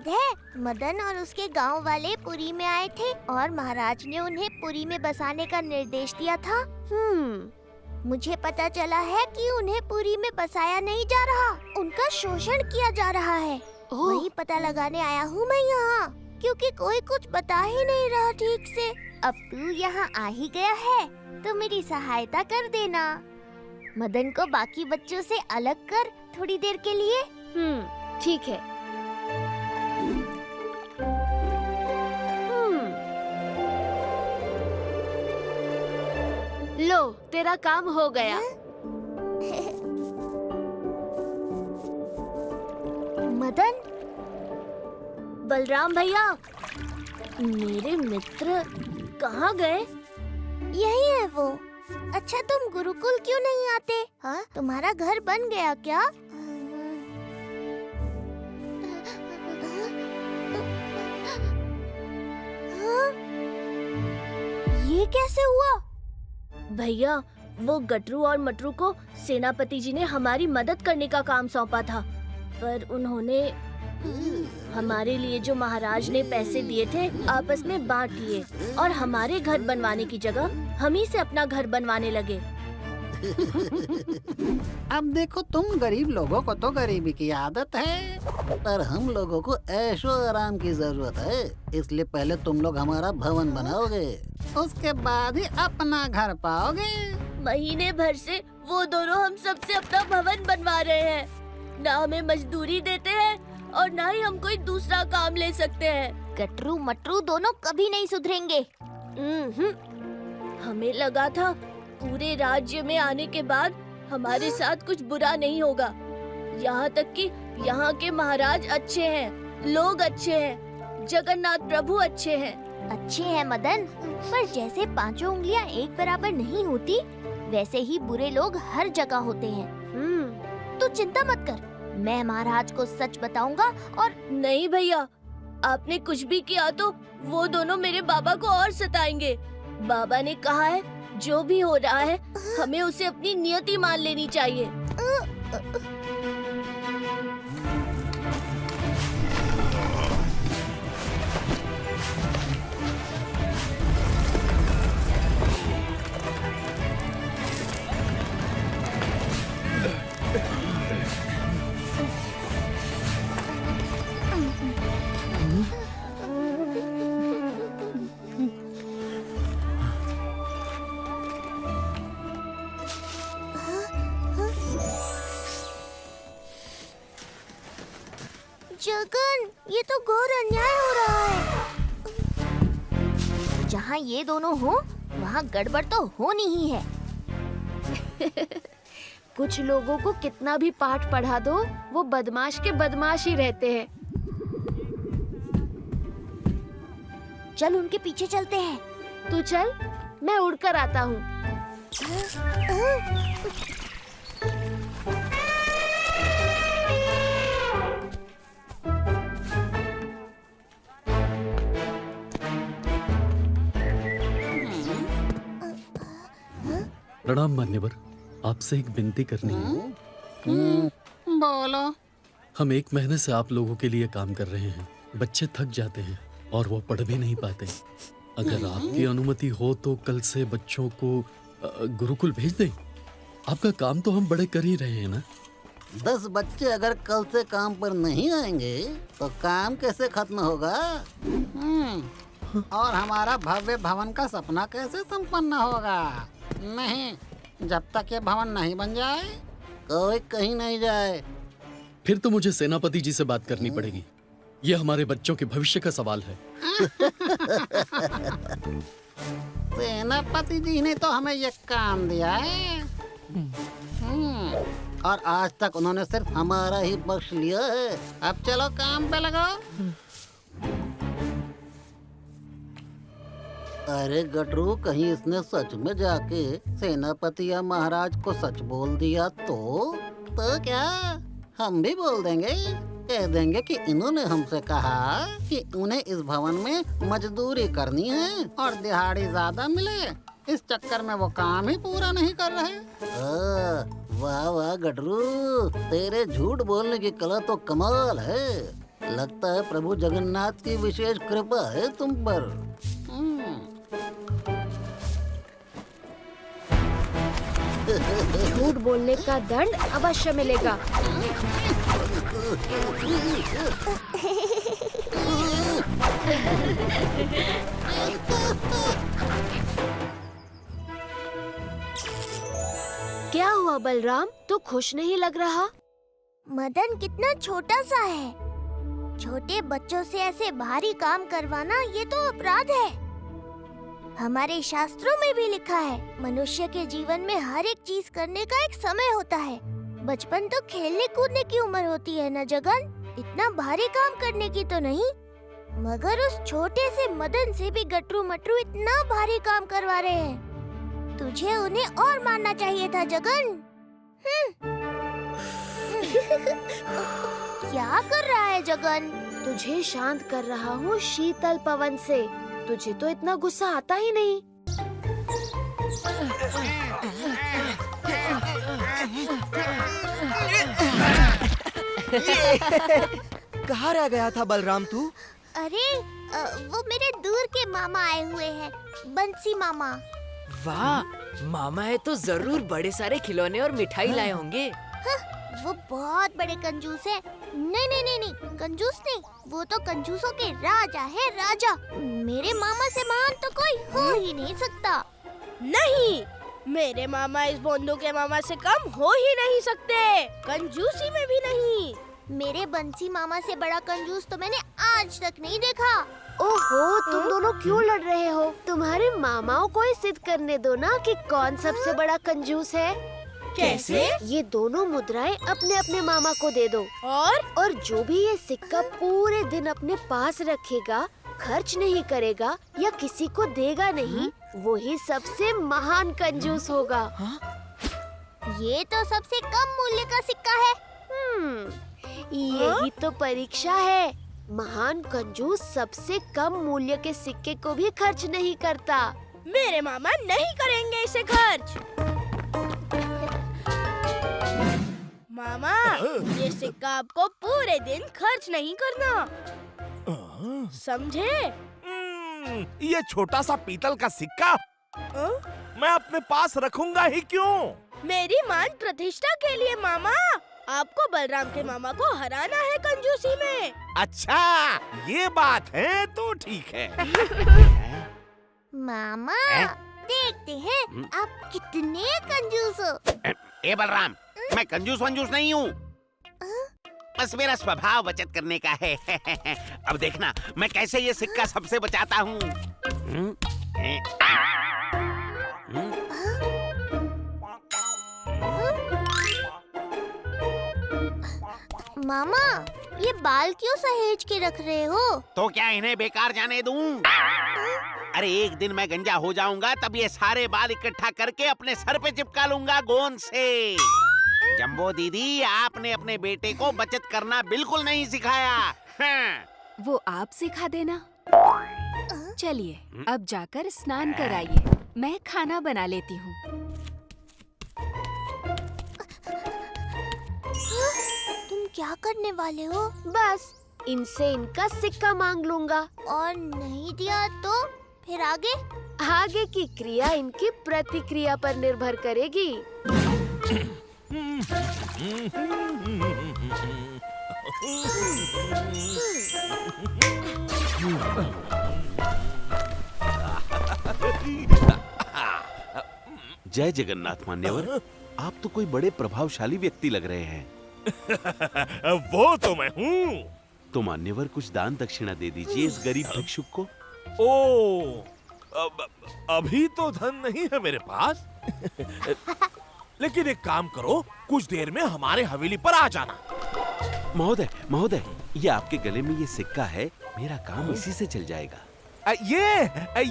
याद है, मदन और उसके गांव वाले पुरी में आए थे और महाराज ने उन्हें पुरी में बसाने का निर्देश दिया था। मुझे पता चला है कि उन्हें पुरी में बसाया नहीं जा रहा, उनका शोषण किया जा रहा है। वही पता लगाने आया हूँ मैं यहाँ, क्योंकि कोई कुछ बता ही नहीं रहा ठीक से। अब तू यहाँ आ ही गया है तो मेरी सहायता कर देना। मदन को बाकी बच्चों से अलग कर थोड़ी देर के लिए। ठीक है। लो, तेरा काम हो गया। मदन, बलराम भैया, मेरे मित्र कहाँ गए? यही है वो। अच्छा, तुम गुरुकुल क्यों नहीं आते? हाँ, तुम्हारा घर बन गया क्या? हाँ? ये कैसे हुआ? भैया, वो गटरू और मटरू को सेनापति जी ने हमारी मदद करने का काम सौंपा था, पर उन्होंने हमारे लिए जो महाराज ने पैसे दिए थे आपस में बांट लिए और हमारे घर बनवाने की जगह हम ही से अपना घर बनवाने लगे। अब देखो, तुम गरीब लोगों को तो गरीबी की आदत है, पर हम लोगों को ऐशो आराम की जरूरत है। इसलिए पहले तुम लोग हमारा भवन बनाओगे, उसके बाद ही अपना घर पाओगे। महीने भर से वो दोनों हम सबसे अपना भवन बनवा रहे हैं। ना हमें मजदूरी देते हैं और ना ही हम कोई दूसरा काम ले सकते हैं। गटरू मटरू दोनों कभी नहीं सुधरेंगे। हमें लगा था पूरे राज्य में आने के बाद हमारे साथ कुछ बुरा नहीं होगा। यहाँ तक कि यहाँ के महाराज अच्छे हैं, लोग अच्छे हैं, जगन्नाथ प्रभु अच्छे हैं। अच्छे हैं मदन, पर जैसे पांचों उंगलियाँ एक बराबर नहीं होती, वैसे ही बुरे लोग हर जगह होते हैं। तू चिंता मत कर, मैं महाराज को सच बताऊंगा। और नहीं भैया, आपने कुछ भी किया तो वो दोनों मेरे बाबा को और सताएंगे। बाबा ने कहा है जो भी हो रहा है हमें उसे अपनी नियति मान लेनी चाहिए। जगन, ये तो घोर अन्याय हो रहा है। जहाँ ये दोनों हो, वहाँ गड़बड़ तो होनी ही है। कुछ लोगों को कितना भी पाठ पढ़ा दो, वो बदमाश के बदमाश ही रहते हैं। चल उनके पीछे चलते हैं। तू चल, मैं उड़कर आता हूँ। प्रणाम मान्यवर, आपसे एक विनती करनी है। बोलो। हम 1 महीने से आप लोगों के लिए काम कर रहे हैं। बच्चे थक जाते हैं और वो पढ़ भी नहीं पाते। अगर आपकी अनुमति हो तो कल से बच्चों को गुरुकुल भेज दें। आपका काम तो हम बड़े कर ही रहे हैं ना। 10 बच्चे अगर कल से काम पर नहीं आएंगे तो काम कैसे खत्म होगा? और हमारा भव्य भवन का सपना कैसे संपन्न होगा? नहीं, जब तक ये भवन नहीं बन जाए कोई कहीं नहीं जाए। फिर तो मुझे सेनापति जी से बात करनी पड़ेगी। ये हमारे बच्चों के भविष्य का सवाल है। सेनापति जी ने तो हमें ये काम दिया है। और आज तक उन्होंने सिर्फ हमारा ही बख्श लिया है। अब चलो काम पे लगाओ। अरे गटरू, कहीं इसने सच में जाके सेनापति या महाराज को सच बोल दिया तो क्या हम भी बोल देंगे? कह देंगे कि इन्होंने हमसे कहा कि उन्हें इस भवन में मजदूरी करनी है और दिहाड़ी ज्यादा मिले। इस चक्कर में वो काम ही पूरा नहीं कर रहे। वाह वाह गटरू, तेरे झूठ बोलने की कला तो कमाल है। लगता है प्रभु जगन्नाथ की विशेष कृपा है तुम पर। झूठ बोलने का दंड अवश्य मिलेगा। क्या हुआ बलराम, तू खुश नहीं लग रहा? मदन कितना छोटा सा है। छोटे बच्चों से ऐसे भारी काम करवाना ये तो अपराध है। हमारे शास्त्रों में भी लिखा है, मनुष्य के जीवन में हर एक चीज करने का एक समय होता है। बचपन तो खेलने कूदने की उम्र होती है न जगन, इतना भारी काम करने की तो नहीं। मगर उस छोटे से मदन से भी गटरू मटरू इतना भारी काम करवा रहे हैं। तुझे उन्हें और मानना चाहिए था जगन। क्या कर रहा है जगन? तुझे शांत कर रहा हूँ शीतल पवन से। तुझे तो इतना गुस्सा आता ही नहीं। कहाँ रह गया था बलराम तू? अरे वो मेरे दूर के मामा आए हुए हैं, बंसी मामा। वाह, मामा है तो जरूर बड़े सारे खिलौने और मिठाई लाए होंगे। वो बहुत बड़े कंजूस है। नहीं नहीं नहीं नहीं, कंजूस नहीं, वो तो कंजूसों के राजा है, राजा। मेरे मामा से महान तो कोई हो ही नहीं सकता। नहीं, मेरे मामा इस बोंदू के मामा से कम हो ही नहीं सकते, कंजूसी में भी नहीं। मेरे बंसी मामा से बड़ा कंजूस तो मैंने आज तक नहीं देखा। ओहो, तुम दोनों क्यों लड़ रहे हो? तुम्हारे मामाओं को ही सिद्ध करने दो ना कि कौन सबसे बड़ा कंजूस है। कैसे? ये दोनों मुद्राएं अपने अपने मामा को दे दो, और जो भी ये सिक्का पूरे दिन अपने पास रखेगा, खर्च नहीं करेगा या किसी को देगा नहीं, वो ही सबसे महान कंजूस होगा। ये तो सबसे कम मूल्य का सिक्का है। यही तो परीक्षा है। महान कंजूस सबसे कम मूल्य के सिक्के को भी खर्च नहीं करता। मेरे मामा नहीं करेंगे इसे खर्च। मामा, ये सिक्का आपको पूरे दिन खर्च नहीं करना, समझे? ये छोटा सा पीतल का सिक्का मैं अपने पास रखूंगा ही क्यों? मेरी मान प्रतिष्ठा के लिए मामा। आपको बलराम के मामा को हराना है कंजूसी में। अच्छा, ये बात है तो ठीक है। मामा, देखते हैं आप कितने कंजूस हो। ए बलराम, मैं कंजूस वंजूस नहीं हूँ, बस मेरा स्वभाव बचत करने का है। अब देखना मैं कैसे ये सिक्का सबसे बचाता हूँ। मामा, ये बाल क्यों सहेज के रख रहे हो? तो क्या इन्हें बेकार जाने दूं? अरे एक दिन मैं गंजा हो जाऊंगा, तब ये सारे बाल इकट्ठा करके अपने सर पे चिपका लूंगा गोंद से। जंबो दीदी, आपने अपने बेटे को बचत करना बिल्कुल नहीं सिखाया। हाँ। वो आप सिखा देना। चलिए, अब जाकर स्नान कराइए, मैं खाना बना लेती हूँ। तुम क्या करने वाले हो? बस इनसे इनका सिक्का मांग लूंगा। और नहीं दिया तो फिर आगे? आगे की क्रिया इनकी प्रतिक्रिया पर निर्भर करेगी। जय जगन्नाथ मान्यवर, आप तो कोई बड़े प्रभावशाली व्यक्ति लग रहे हैं। वो तो मैं हूँ। तो मान्यवर कुछ दान दक्षिणा दे दीजिए इस गरीब भिक्षुक को। ओ, अभी तो धन नहीं है मेरे पास। लेकिन एक काम करो, कुछ देर में हमारे हवेली पर आ जाना। महोदय, महोदय, ये आपके गले में ये सिक्का है, मेरा काम इसी से चल जाएगा।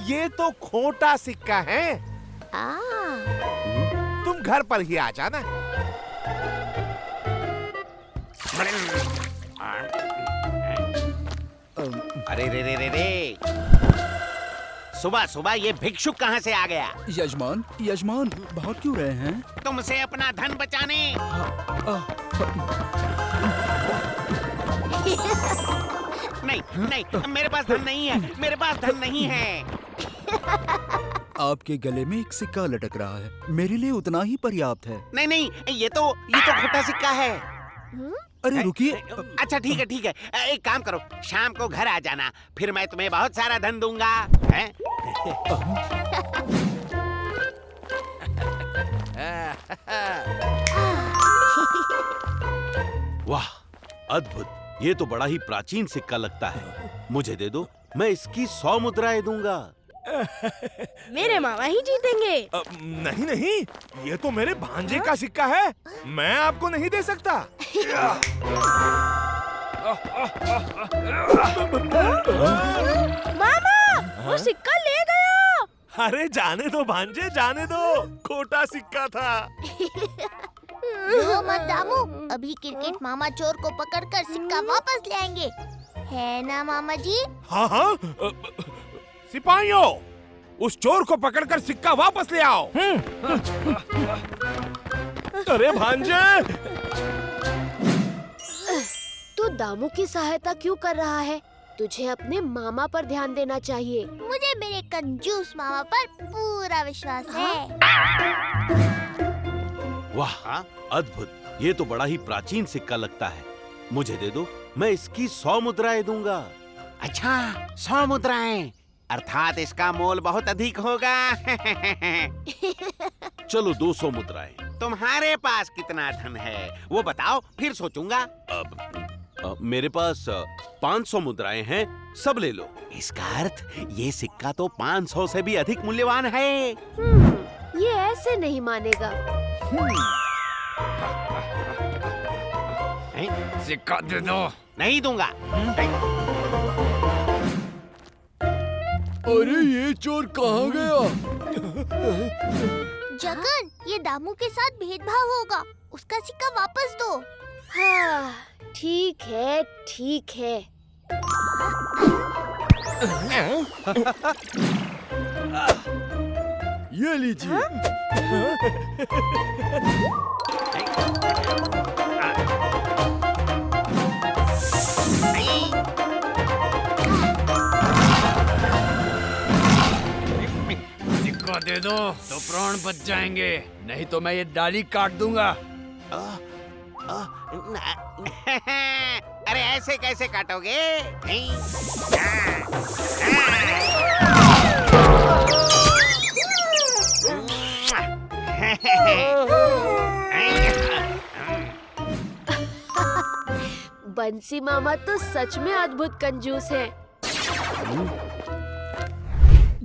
ये तो खोटा सिक्का है। तुम घर पर ही आ जाना। अरे रे रे रे रे, सुबह सुबह ये भिक्षुक कहाँ से आ गया? यजमान, यजमान, भाग क्यों रहे हैं? तुमसे अपना धन बचाने। नहीं नहीं, मेरे पास धन नहीं है, मेरे पास धन नहीं है। आपके गले में एक सिक्का लटक रहा है, मेरे लिए उतना ही पर्याप्त है। नहीं नहीं, ये तो खोटा सिक्का है। अरे रुकिए। अच्छा ठीक है ठीक है, एक काम करो, शाम को घर आ जाना, फिर मैं तुम्हें बहुत सारा धन दूंगा, हैं? वाह, अद्भुत। ये तो बड़ा ही प्राचीन सिक्का लगता है। मुझे दे दो, मैं इसकी 100 मुद्राएं दूंगा। मेरे मामा ही जीतेंगे। नहीं नहीं, ये तो मेरे भांजे का सिक्का है, मैं आपको नहीं दे सकता। मामा, वो सिक्का ले गया। अरे जाने दो भांजे, जाने दो, खोटा सिक्का था। रो मत दामू, अभी क्रिकेट मामा चोर को पकड़कर सिक्का वापस ले आएंगे, है ना मामा जी? हाँ हाँ, सिपाहियों, उस चोर को पकड़कर सिक्का वापस ले आओ। अरे भांजे, तू दामू की सहायता क्यों कर रहा है? तुझे अपने मामा पर ध्यान देना चाहिए। मुझे मेरे कंजूस मामा पर पूरा विश्वास है। वाह, अद्भुत। ये तो बड़ा ही प्राचीन सिक्का लगता है। मुझे दे दो, मैं इसकी 100 मुद्राएं दूंगा। अच्छा, 100 मुद्राएं, अर्थात इसका मोल बहुत अधिक होगा। चलो 200 मुद्राएं। तुम्हारे पास कितना धन है वो बताओ, फिर सोचूंगा। मेरे पास 500 मुद्राएं हैं, सब ले लो। इसका अर्थ ये सिक्का तो 500 से भी अधिक मूल्यवान है। ये ऐसे नहीं मानेगा। सिक्का दे दो। नहीं दूंगा। अरे ये चोर कहाँ गया? जगन, ये दामू के साथ भेदभाव होगा, उसका सिक्का वापस दो। हाँ, ठीक है, ठीक है। ये लीजिए। सिक्का दे दो तो प्राण बच जाएंगे, नहीं तो मैं ये डाली काट दूंगा। अरे ऐसे कैसे काटोगे? बंसी मामा तो सच में अद्भुत कंजूस है।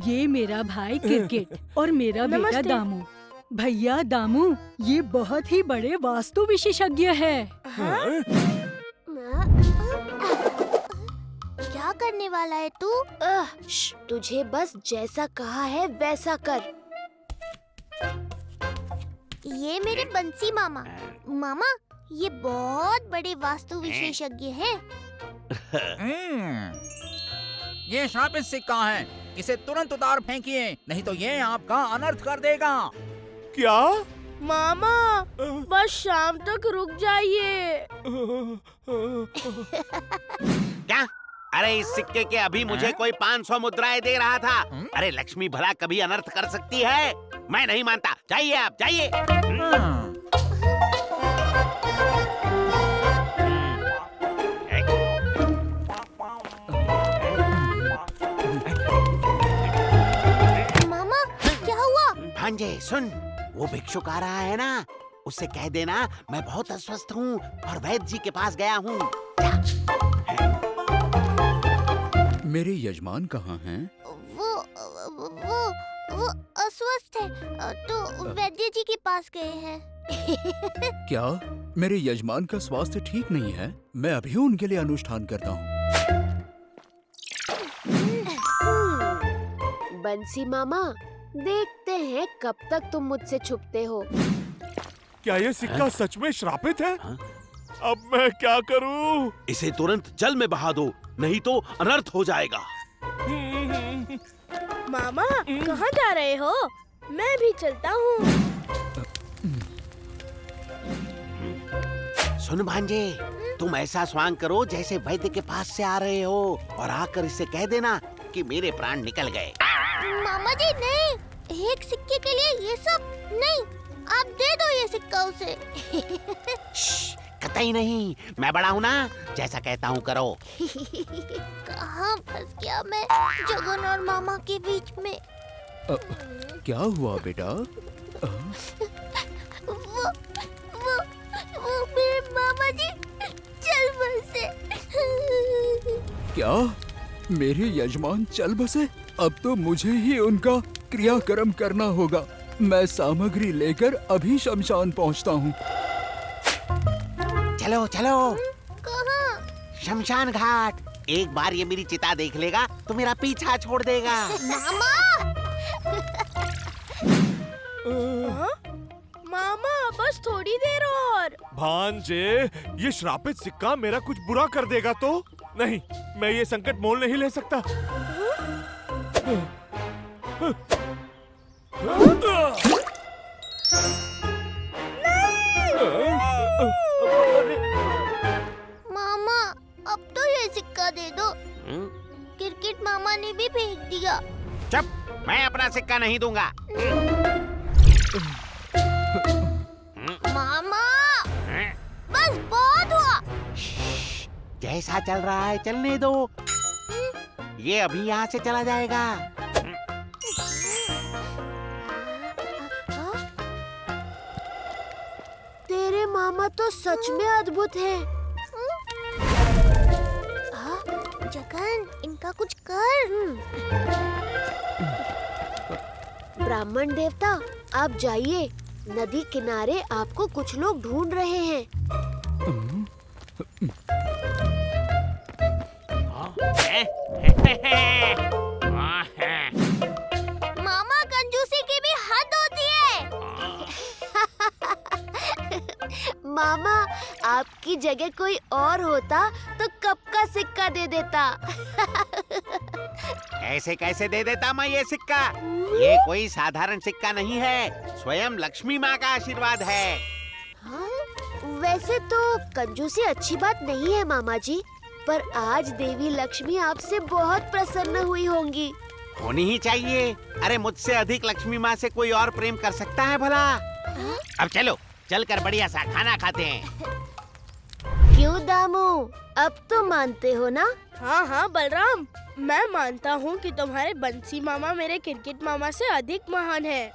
ये मेरा भाई क्रिकेट और मेरा बेटा नमस्ते। दामू। भैया दामू, ये बहुत ही बड़े वास्तु विशेषज्ञ है। क्या करने वाला है तू? तुझे बस जैसा कहा है वैसा कर। ये मेरे बंसी मामा। मामा, ये बहुत बड़े वास्तु विशेषज्ञ हैं। ये शापित सिक्का है, इसे तुरंत उतार फेंकिए, नहीं तो ये आपका अनर्थ कर देगा। क्या? मामा, बस शाम तक रुक जाइए। क्या? अरे इस सिक्के के अभी मुझे कोई 500 मुद्राएं दे रहा था। अरे लक्ष्मी भला कभी अनर्थ कर सकती है? मैं नहीं मानता, जाइए आप, जाइए। मामा, क्या हुआ? भांजे सुन, वो भिक्षुक आ रहा है ना, उससे कह देना मैं बहुत अस्वस्थ हूँ और वैद्य जी के पास गया हूँ। मेरे यजमान कहाँ हैं? वो अस्वस्थ है, तो वैद्य जी के पास गए हैं। क्या मेरे यजमान का स्वास्थ्य ठीक नहीं है? मैं अभी उनके लिए अनुष्ठान करता हूँ। बंसी मामा, देखते हैं कब तक तुम मुझसे छुपते हो। क्या ये सिक्का सच में श्रापित है? अब मैं क्या करूं? इसे तुरंत जल में बहा दो, नहीं तो अनर्थ हो जाएगा। मामा, कहाँ जा रहे हो? मैं भी चलता हूँ। सुन भांजे, तुम ऐसा स्वांग करो जैसे वैद्य के पास से आ रहे हो और आकर इससे कह देना कि मेरे प्राण निकल गए। मामा जी नहीं, एक सिक्के के लिए ये सब नहीं, आप दे दो ये सिक्का उसे। कतई नहीं, मैं बड़ा हूँ ना, जैसा कहता हूँ करो। कहाँ फंस गया मैं जगन और मामा के बीच में। क्या हुआ बेटा? वो मेरे मामा जी चल बसे। क्या मेरे यजमान चल बसे? अब तो मुझे ही उनका क्रियाक्रम करना होगा। मैं सामग्री लेकर अभी शमशान पहुंचता हूँ। चलो चलो। कहाँ? शमशान घाट। एक बार ये मेरी चिता देख लेगा तो मेरा पीछा छोड़ देगा। मामा मामा बस थोड़ी देर और। भांजे, ये श्रापित सिक्का मेरा कुछ बुरा कर देगा तो? नहीं, मैं ये संकट मोल नहीं ले सकता। मामा अब तो ये सिक्का दे दो। क्रिकेट मामा ने भी फेंक दिया। चुप, मैं अपना सिक्का नहीं दूंगा। मामा बस बहुत हुआ। जैसा चल रहा है चलने दो, ये अभी यहाँ से चला जाएगा। तेरे मामा तो सच में अद्भुत हैं। जगन, इनका कुछ कर। ब्राह्मण देवता, आप जाइए, नदी किनारे आपको कुछ लोग ढूंढ रहे हैं। मामा कंजूसी की भी हद होती है। मामा, आपकी जगह कोई और होता तो कब का सिक्का दे देता। ऐसे कैसे दे देता मैं ये सिक्का? ये कोई साधारण सिक्का नहीं है, स्वयं लक्ष्मी माँ का आशीर्वाद है। हाँ? वैसे तो कंजूसी अच्छी बात नहीं है मामा जी, पर आज देवी लक्ष्मी आपसे बहुत प्रसन्न हुई होंगी। होनी ही चाहिए। अरे मुझसे अधिक लक्ष्मी माँ से कोई और प्रेम कर सकता है भला? अब चलो, चलकर बढ़िया सा खाना खाते हैं। क्यों दामू, अब तो मानते हो ना? हाँ हाँ बलराम, मैं मानता हूँ कि तुम्हारे बंसी मामा मेरे क्रिकेट मामा से अधिक महान है।